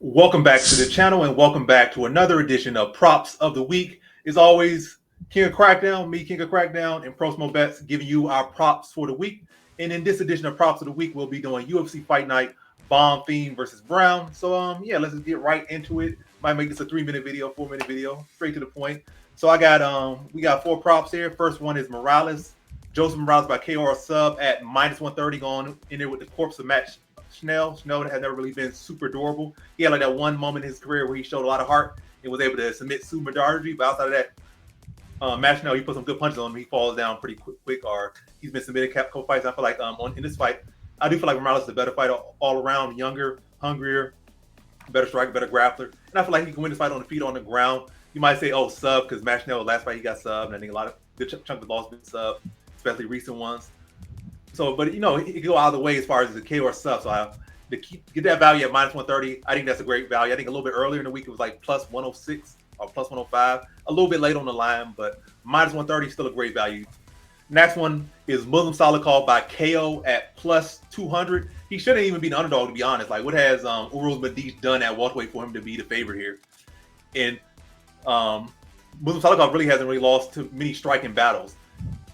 Welcome back to the channel and welcome back to another edition of Props of the Week. As always, King of Crackdown, me, King of Crackdown, and Prosmo Bets giving you our props for the week. And in this edition of Props of the Week, we'll be doing UFC Fight Night, Bonfim versus Brown. So yeah, let's just get right into it. Might make this a 3-minute video, 4-minute video, straight to the point. So we got 4 props here. First one is Morales. Joseph Morales by KO sub at -130 going in there with the corpse of Matt Schnell had never really been super durable. He had like that one moment in his career where he showed a lot of heart and was able to submit Sue Darji. But outside of that, Matt Schnell, he put some good punches on him. He falls down pretty quick, or he's been submitted Capco fights. I feel like in this fight, I do feel like Morales is a better fighter all around, younger, hungrier, better striker, better grappler. And I feel like he can win this fight on the feet, on the ground. You might say, oh, sub, because Matt Schnell, last fight he got subbed, and I think a lot of good chunk of the loss been subbed, especially recent ones. So, but he could go either way as far as the KO or sub. So to get that value at -130, I think that's a great value. I think a little bit earlier in the week it was like plus 106 or plus 105. A little bit late on the line, but -130 is still a great value. Next one is Muslim Salikov by KO at plus 200. He shouldn't even be the underdog, to be honest. Like, what has Uruz Madish done at welterweight for him to be the favorite here? And Muslim Salikov really hasn't really lost to many striking battles.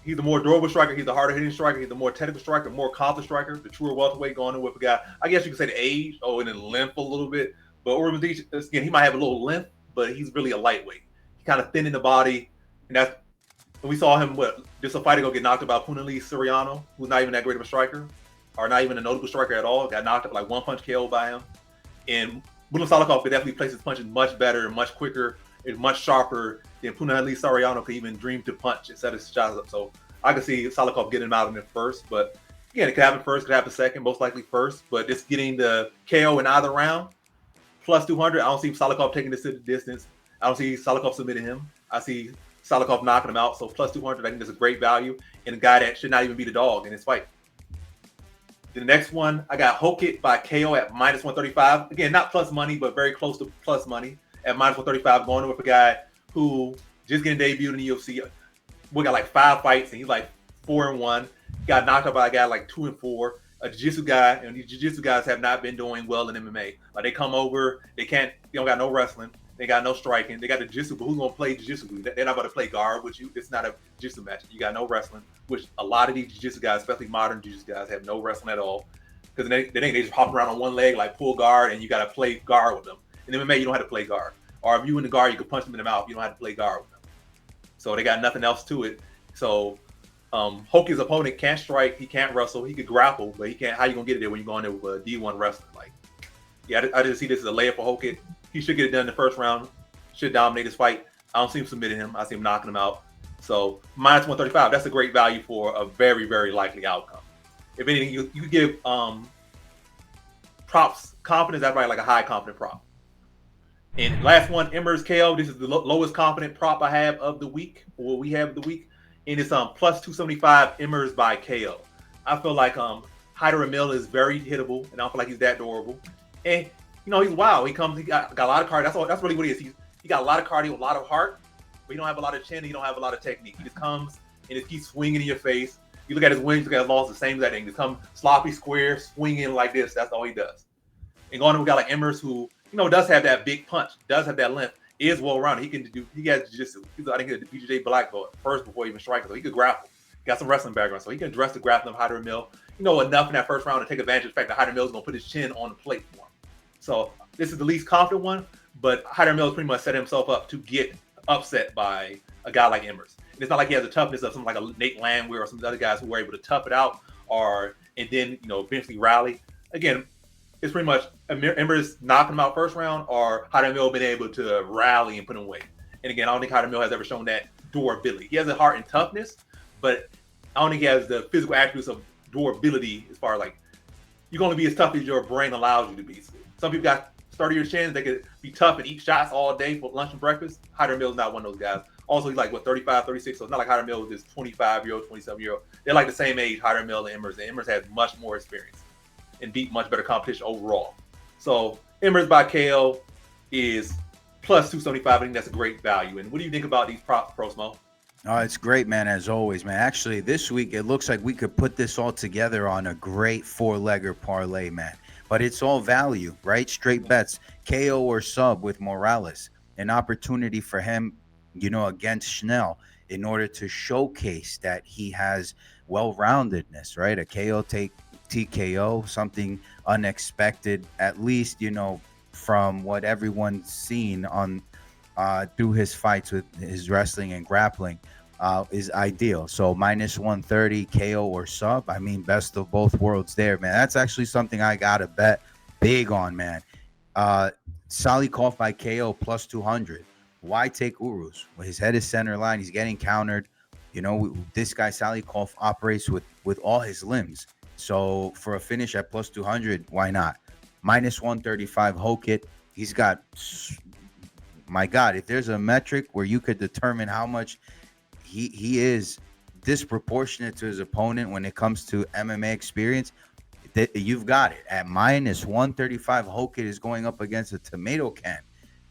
He's the more durable striker. He's the harder hitting striker. He's the more technical striker, more accomplished striker. The truer welterweight going in with a guy. I guess you could say the age, and then length a little bit. But Urban again, he might have a little length, but he's really a lightweight. He's kind of thin in the body, and we saw him just a fight ago get knocked out by Punali Soriano, who's not even that great of a striker, or not even a notable striker at all. Got knocked up like one punch KO by him. And Muslim Salikov could definitely place his punches much better and much quicker and much sharper than Punali Soriano could even dream to punch and set his shots up. So I could see Salikov getting him out in the first, but again, it could happen first, could happen second, most likely first. But just getting the KO in either round, plus 200, I don't see Salikov taking this to the distance. I don't see Salikov submitting him. I see Salikov knocking him out. So plus 200, I think that's a great value and a guy that should not even be the dog in this fight. The next one, I got Hokit by KO at -135. Again, not plus money, but very close to plus money at -135, going in with a guy who just getting debuted in the UFC. We got like 5 fights, and he's like 4-1. Got knocked out by a guy like 2-4. A jiu-jitsu guy, and these jiu-jitsu guys have not been doing well in MMA. Like, they come over, they don't got no wrestling, they got no striking, they got the jiu-jitsu, but who's gonna play jiu-jitsu? They're not about to play guard with you. It's not a jiu-jitsu match. You got no wrestling, which a lot of these jiu-jitsu guys, especially modern jiu-jitsu guys, have no wrestling at all. Because they just hop around on one leg, like pull guard, and you got to play guard with them. In MMA, you don't have to play guard. Or if you in the guard, you can punch them in the mouth. You don't have to play guard with them. So they got nothing else to it. So Hoki's opponent can't strike, he can't wrestle, he could grapple, but he can't. How you gonna get it there when you go in there with a D1 wrestler? Like, yeah, I just see this as a layup for Hoki. He should get it done in the first round. Should dominate this fight. I don't see him submitting him. I see him knocking him out. So -135, that's a great value for a very, very likely outcome. If anything, you give props confidence. That's probably like a high confident prop. And last one, Emmers KO. This is the lowest confident prop I have of the week, or we have the week. And it's plus 275 Emmers by KO. I feel like Hyder Emil is very hittable, and I don't feel like he's that durable. And he's wild. He got a lot of cardio. That's really what he is. He got a lot of cardio, a lot of heart, but he don't have a lot of chin. He don't have a lot of technique. He just comes and just keeps swinging in your face. You look at his wins, you look at his loss, the same as that thing. Just come sloppy, square, swinging like this. That's all he does. And going on, we got like Emmers, who does have that big punch, does have that length, is well rounded. He has jiu-jitsu. I think he's a BJJ black belt first before he even striking. So he could grapple. Got some wrestling background, so he can address the grappling of Hyder Emil. Enough in that first round to take advantage of the fact that Hyder Emil is gonna put his chin on the plate for him. So this is the least confident one, but Hyder Emil has pretty much set himself up to get upset by a guy like Emmers. And it's not like he has the toughness of something like a Nate Landwehr or some other guys who were able to tough it out and then eventually rally. Again, it's pretty much Emmers knocking him out first round, or Hyder Emil been able to rally and put him away. And again, I don't think Hyder Emil has ever shown that durability. He has a heart and toughness, but I don't think he has the physical attributes of durability as far as like you're going to be as tough as your brain allows you to be. Some people got sturdier chins. They could be tough and eat shots all day for lunch and breakfast. Hyder Emil is not one of those guys. Also, he's like, 35, 36. So it's not like Hyder Emil is this 25-year-old, 27-year-old. They're like the same age, Hyder Emil and Emmers. And Emmers has much more experience and beat much better competition overall. So Emmers by KO is plus 275. I think that's a great value. And what do you think about these props, Prosmo? Oh, it's great, man, as always, man. Actually, this week, it looks like we could put this all together on a great 4-legger parlay, man. but it's all value, right? Straight bets, KO or sub with Morales, an opportunity for him, against Schnell in order to showcase that he has well-roundedness, right? A KO take TKO, something unexpected, at least, from what everyone's seen on through his fights with his wrestling and grappling. Is ideal. So -130 KO or sub. I mean, best of both worlds there, man. That's actually something I gotta bet big on, man. Uh Salikov by KO +200. Why take Urus? Well, his head is center line. He's getting countered. This guy Salikov operates with all his limbs. So for a finish at +200, why not? -135 Hokit. He's got, my God, if there's a metric where you could determine how much he is disproportionate to his opponent when it comes to MMA experience, that you've got it at -135. Hokit is going up against a tomato can.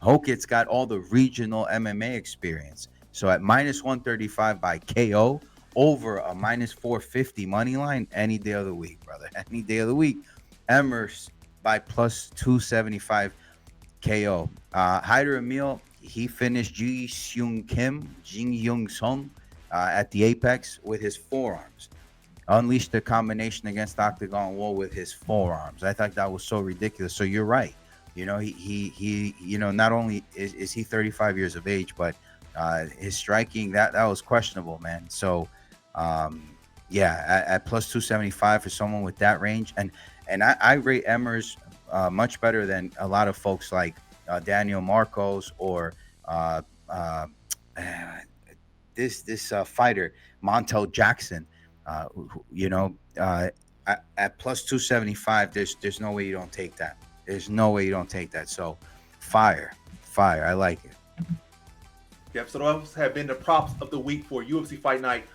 Hokit's got all the regional MMA experience. So at -135 by KO over a -450 money line any day of the week, brother. Any day of the week. Emmers by +275 KO. Hyder Emil, he finished Ji Seung Kim, Jin Young Sung at the Apex with his forearms. Unleashed the combination against Octagon Wall with his forearms. I thought that was so ridiculous. So you're right. He not only is he 35 years of age, but his striking that was questionable, man. So yeah, at +275 for someone with that range, and I rate Emmers much better than a lot of folks like Daniel Marcos or uh, uh, this fighter Montel Jackson. At +275, there's no way you don't take that. There's no way you don't take that. So fire. I like it. Yep. So those have been the props of the week for UFC Fight Night,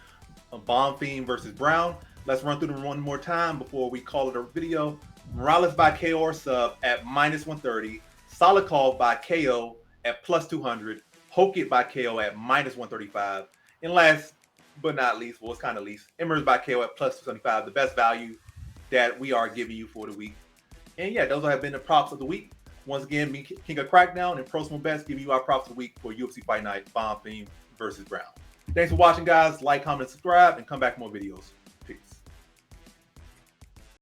Bonfim versus Brown. Let's run through them one more time before we call it a video. Morales by KO or sub at -130. Salikov by KO at +200. Hokit by KO at -135. And last but not least, well, it's kind of least, Emmers by KO at +275, the best value that we are giving you for the week. And yeah, those have been the props of the week. Once again, me, King of Crackdown, and Pro Small Bets giving you our props of the week for UFC Fight Night, Bonfim versus Brown. Thanks for watching, guys. Like, comment, subscribe, and come back for more videos.